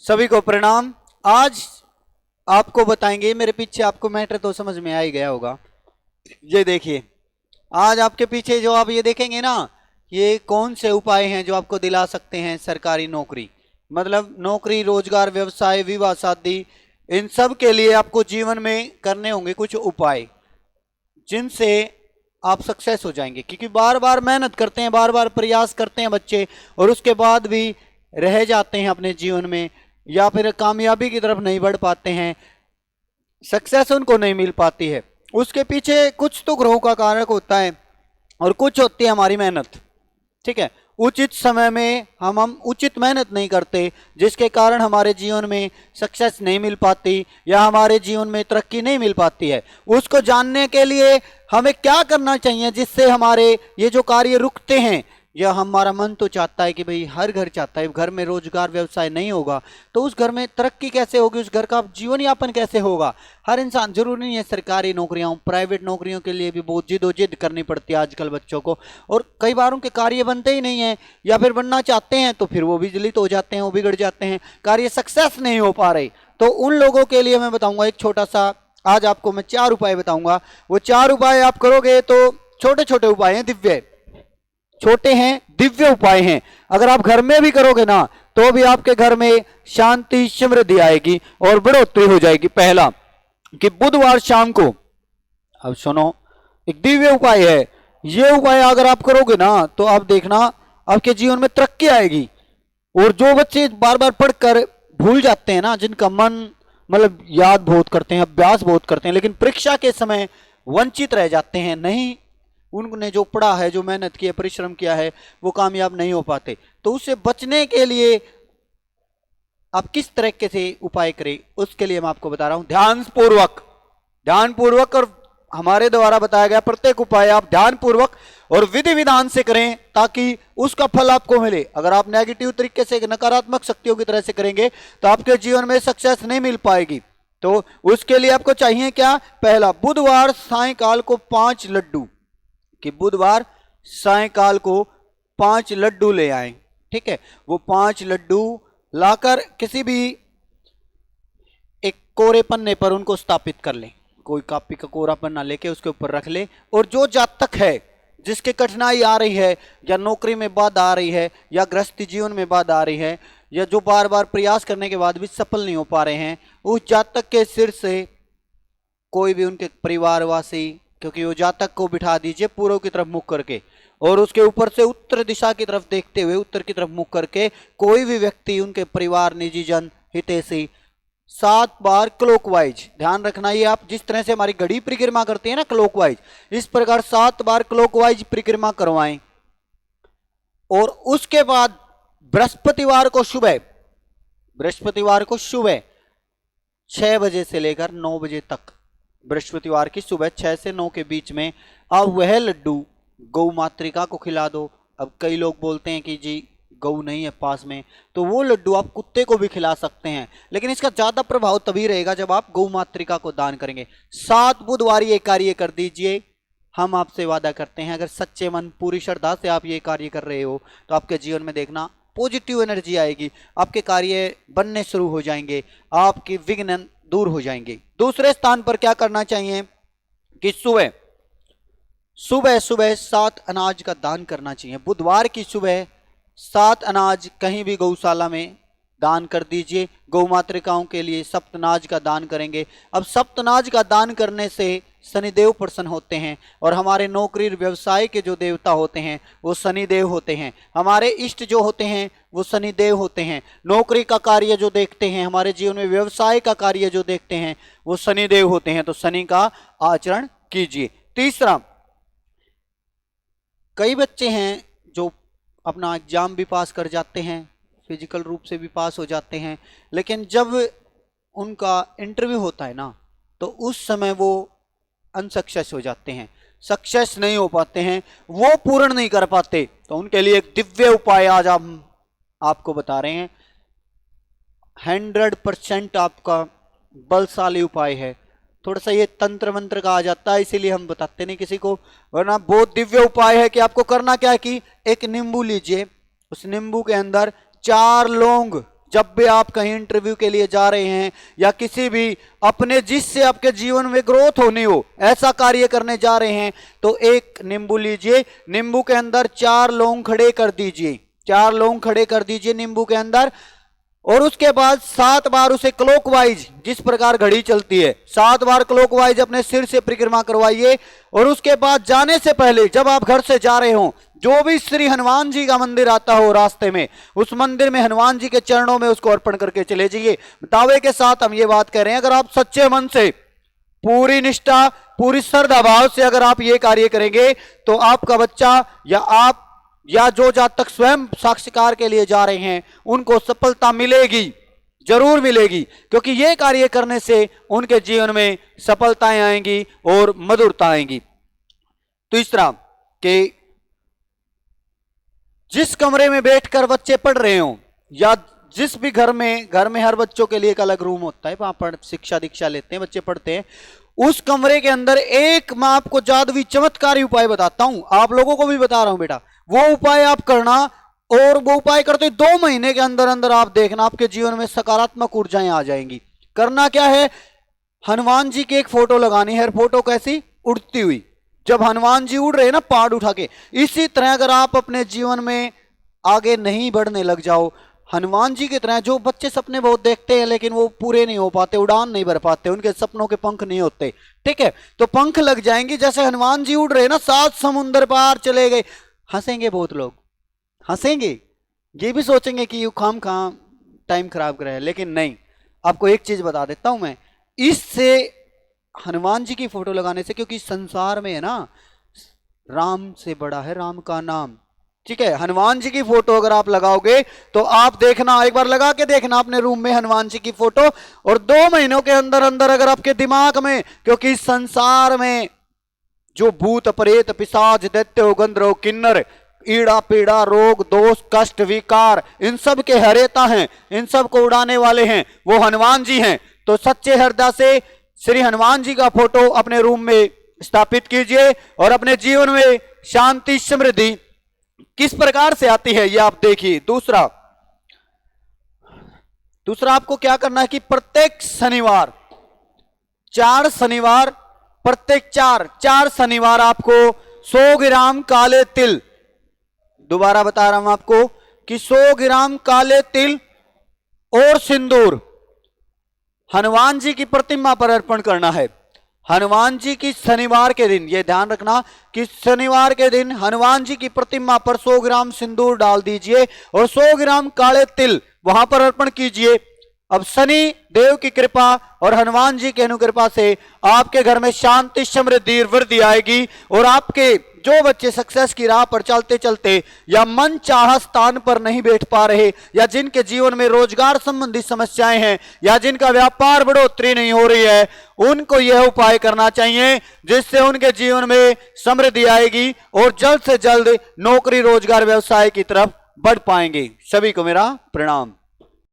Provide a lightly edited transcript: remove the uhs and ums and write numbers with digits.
सभी को प्रणाम। आज आपको बताएंगे, मेरे पीछे आपको मैटर तो समझ में आ ही गया होगा। ये देखिए, आज आपके पीछे जो आप ये देखेंगे ना, ये कौन से उपाय हैं जो आपको दिला सकते हैं सरकारी नौकरी। मतलब नौकरी, रोजगार, व्यवसाय, विवाह, शादी, इन सब के लिए आपको जीवन में करने होंगे कुछ उपाय जिनसे आप सक्सेस हो जाएंगे। क्योंकि बार बार मेहनत करते हैं, बार बार प्रयास करते हैं बच्चे, और उसके बाद भी रह जाते हैं अपने जीवन में, या फिर कामयाबी की तरफ नहीं बढ़ पाते हैं, सक्सेस उनको नहीं मिल पाती है। उसके पीछे कुछ तो ग्रहों का कारक होता है और कुछ होती है हमारी मेहनत। ठीक है, उचित समय में हम उचित मेहनत नहीं करते, जिसके कारण हमारे जीवन में सक्सेस नहीं मिल पाती या हमारे जीवन में तरक्की नहीं मिल पाती है। उसको जानने के लिए हमें क्या करना चाहिए जिससे हमारे ये जो कार्य रुकते हैं, या हमारा मन तो चाहता है कि भाई, हर घर चाहता है, घर में रोजगार व्यवसाय नहीं होगा तो उस घर में तरक्की कैसे होगी, उस घर का जीवन यापन कैसे होगा। हर इंसान, जरूरी नहीं है सरकारी नौकरियां, प्राइवेट नौकरियों के लिए भी बहुत जिद्दोजिद करनी पड़ती है आजकल बच्चों को, और कई बार उनके कार्य बनते ही नहीं है, या फिर बनना चाहते हैं तो फिर वो विचलित हो जाते हैं, वो बिगड़ जाते हैं, कार्य सक्सेस नहीं हो पा रहे। तो उन लोगों के लिए मैं बताऊंगा एक छोटा सा, आज आपको मैं 4 उपाय बताऊंगा। वो 4 उपाय आप करोगे तो छोटे छोटे उपाय हैं, दिव्य छोटे हैं, दिव्य उपाय हैं। अगर आप घर में भी करोगे ना तो भी आपके घर में शांति, समृद्धि आएगी और बढ़ोतरी हो जाएगी। पहला कि बुधवार शाम को, अब सुनो, एक दिव्य उपाय है। ये उपाय अगर आप करोगे ना तो आप देखना आपके जीवन में तरक्की आएगी। और जो बच्चे बार बार पढ़कर भूल जाते हैं ना, जिनका मन मतलब याद बहुत करते हैं, अभ्यास बहुत करते हैं, लेकिन परीक्षा के समय वंचित रह जाते हैं, नहीं, उन्होंने जो पढ़ा है, जो मेहनत की है, परिश्रम किया है, वो कामयाब नहीं हो पाते। तो उससे बचने के लिए आप किस तरीके से उपाय करें, उसके लिए मैं आपको बता रहा हूं। ध्यानपूर्वक और हमारे द्वारा बताया गया प्रत्येक उपाय आप ध्यानपूर्वक और विधि विधान से करें ताकि उसका फल आपको मिले। अगर आप नेगेटिव तरीके से, नकारात्मक शक्तियों की तरह से करेंगे तो आपके जीवन में सक्सेस नहीं मिल पाएगी। तो उसके लिए आपको चाहिए क्या? पहला, बुधवार सायकाल को 5 लड्डू, कि बुधवार सायकाल को 5 लड्डू ले आए। ठीक है, वो 5 लड्डू लाकर किसी भी एक कोरे पन्ने पर उनको स्थापित कर लें। कोई कॉपी का कोरा पन्ना लेके उसके ऊपर रख ले, और जो जातक है जिसके कठिनाई आ रही है, या नौकरी में बाधा आ रही है, या गृहस्थी जीवन में बाधा आ रही है, या जो बार बार प्रयास करने के बाद भी सफल नहीं हो पा रहे हैं, उस जातक के सिर से कोई भी उनके परिवारवासी, क्योंकि वो जातक को बिठा दीजिए पूर्व की तरफ मुख करके, और उसके ऊपर से उत्तर दिशा की तरफ देखते हुए, उत्तर की तरफ मुख करके कोई भी व्यक्ति, उनके परिवार, निजी जन, हितैषी 7 बार क्लॉकवाइज, ध्यान रखना, ये आप जिस तरह से हमारी घड़ी परिक्रमा करते हैं ना क्लॉकवाइज, इस प्रकार 7 बार क्लॉकवाइज परिक्रमा करवाएं। और उसके बाद बृहस्पतिवार को सुबह 6 बजे से लेकर 9 बजे तक, बृहस्पतिवार की सुबह 6 से 9 के बीच में आप वह लड्डू गौ मातृका को खिला दो। अब कई लोग बोलते हैं कि जी गौ नहीं है पास में, तो वो लड्डू आप कुत्ते को भी खिला सकते हैं, लेकिन इसका ज्यादा प्रभाव तभी रहेगा जब आप गौ मातृका को दान करेंगे। 7 बुधवार ये कार्य कर दीजिए। हम आपसे वादा करते हैं, अगर सच्चे मन, पूरी श्रद्धा से आप ये कार्य कर रहे हो तो आपके जीवन में देखना पॉजिटिव एनर्जी आएगी, आपके कार्य बनने शुरू हो जाएंगे, आपके विघ्न दूर हो जाएंगे। दूसरे स्थान पर क्या करना चाहिए कि सुबह 7 अनाज का दान करना चाहिए। बुधवार की सुबह 7 अनाज कहीं भी गौशाला में दान कर दीजिए। गौ मातृकाओं के लिए सप्तनाज का दान करेंगे। अब सप्तनाज का दान करने से शनिदेव प्रसन्न होते हैं, और हमारे नौकरी व्यवसाय के जो देवता होते हैं वो शनिदेव होते हैं। हमारे इष्ट जो होते हैं वो शनिदेव होते हैं। नौकरी का कार्य जो देखते हैं, हमारे जीवन में व्यवसाय का कार्य जो देखते हैं वो शनिदेव होते हैं। तो शनि का आचरण कीजिए। तीसरा, कई बच्चे हैं जो अपना एग्जाम भी पास कर जाते हैं, फिजिकल रूप से भी पास हो जाते हैं, लेकिन जब उनका इंटरव्यू होता है ना तो उस समय वो अनसक्सेस हो जाते हैं, सक्सेस नहीं हो पाते हैं, वो पूर्ण नहीं कर पाते। तो उनके लिए एक दिव्य उपाय आज हम आपको बता रहे हैं। 100% आपका बलशाली उपाय है। थोड़ा सा ये तंत्र मंत्र का आ जाता है, इसीलिए हम बताते नहीं किसी को, वरना बहुत दिव्य उपाय है। कि आपको करना क्या है कि एक नींबू लीजिए, उस नींबू के अंदर 4 लौंग जब भी आप कहीं इंटरव्यू के लिए जा रहे हैं या किसी भी अपने जिससे आपके जीवन में ग्रोथ होनी हो ऐसा कार्य करने जा रहे हैं, तो एक नींबू लीजिए, नींबू के अंदर 4 लौंग खड़े कर दीजिए, 4 लौंग खड़े कर दीजिए नींबू के अंदर, और उसके बाद 7 बार उसे क्लॉकवाइज, जिस प्रकार घड़ी चलती है 7 बार क्लॉकवाइज अपने सिर से परिक्रमा करवाइए। और उसके बाद जाने से पहले जब आप घर से जा रहे हो, जो भी श्री हनुमान जी का मंदिर आता हो रास्ते में, उस मंदिर में हनुमान जी के चरणों में उसको अर्पण करके चले जाइए। दावे के साथ हम ये बात कह रहे हैं, अगर आप सच्चे मन से, पूरी निष्ठा, पूरी श्रद्धा भाव से अगर आप ये कार्य करेंगे, तो आपका बच्चा या आप या जो जातक स्वयं साक्षात्कार के लिए जा रहे हैं, उनको सफलता मिलेगी, जरूर मिलेगी, क्योंकि ये कार्य करने से उनके जीवन में सफलताएं आएंगी और मधुरता आएंगी। तो इस तरह के जिस कमरे में बैठकर बच्चे पढ़ रहे हो, या जिस भी घर में हर बच्चों के लिए एक अलग रूम होता है, वहां पर शिक्षा दीक्षा लेते हैं, बच्चे पढ़ते हैं, उस कमरे के अंदर एक मैं आपको जादुई चमत्कारी उपाय बताता हूं, आप लोगों को भी बता रहा हूं बेटा, वो उपाय आप करना, और वो उपाय करते 2 महीने के अंदर अंदर आप देखना आपके जीवन में सकारात्मक ऊर्जाएं आ जाएंगी। करना क्या है, हनुमान जी की एक फोटो लगानी है, फोटो कैसी, उड़ती हुई, जब हनुमान जी उड़ रहे हैं ना पहाड़ उठा के, इसी तरह अगर आप अपने जीवन में आगे नहीं बढ़ने लग जाओ, हनुमान जी की तरह, जो बच्चे सपने बहुत देखते हैं लेकिन वो पूरे नहीं हो पाते, उड़ान नहीं भर पाते, उनके सपनों के पंख नहीं होते, ठीक है, तो पंख लग जाएंगे, जैसे हनुमान जी उड़ रहे हैं ना, 7 समुंदर पार चले गए। हंसेंगे बहुत लोग, हंसेंगे, ये भी सोचेंगे कि यू खाम कहां टाइम खराब कर रहे हैं, लेकिन नहीं, आपको एक चीज बता देता हूं मैं, इससे हनुमान जी की फोटो लगाने से, क्योंकि संसार में है ना राम से बड़ा है राम का नाम, ठीक है, हनुमान जी की फोटो अगर आप लगाओगे तो आप देखना, एक बार लगा के देखना अपने रूम में हनुमान जी की फोटो, और 2 महीनों के अंदर अंदर अगर आपके दिमाग में, क्योंकि संसार में जो भूत प्रेत पिशाच दैत्य गंधर्व किन्नर ईड़ा पीड़ा रोग दोष कष्ट विकार इन सब के हरेता हैं, इन सब को उड़ाने वाले हैं वो हनुमान जी हैं। तो सच्चे हृदय से श्री हनुमान जी का फोटो अपने रूम में स्थापित कीजिए, और अपने जीवन में शांति समृद्धि किस प्रकार से आती है ये आप देखिए। दूसरा आपको क्या करना है कि प्रत्येक शनिवार 4 शनिवार, प्रत्येक 4 शनिवार आपको 100 ग्राम काले तिल, दोबारा बता रहा हूं आपको कि 100 ग्राम काले तिल और सिंदूर हनुमान जी की प्रतिमा पर अर्पण करना है। हनुमान जी की शनिवार के दिन, यह ध्यान रखना कि शनिवार के दिन हनुमान जी की प्रतिमा पर 100 ग्राम सिंदूर डाल दीजिए और 100 ग्राम काले तिल वहां पर अर्पण कीजिए। अब शनि देव की कृपा और हनुमान जी की अनुकृपा से आपके घर में शांति समृद्धि वृद्धि आएगी, और आपके जो बच्चे सक्सेस की राह पर चलते चलते या मन चाह स्थान पर नहीं बैठ पा रहे, या जिनके जीवन में रोजगार संबंधी समस्याएं हैं, या जिनका व्यापार बढ़ोतरी नहीं हो रही है, उनको यह उपाय करना चाहिए जिससे उनके जीवन में समृद्धि आएगी और जल्द से जल्द नौकरी रोजगार व्यवसाय की तरफ बढ़ पाएंगे। सभी को मेरा प्रणाम।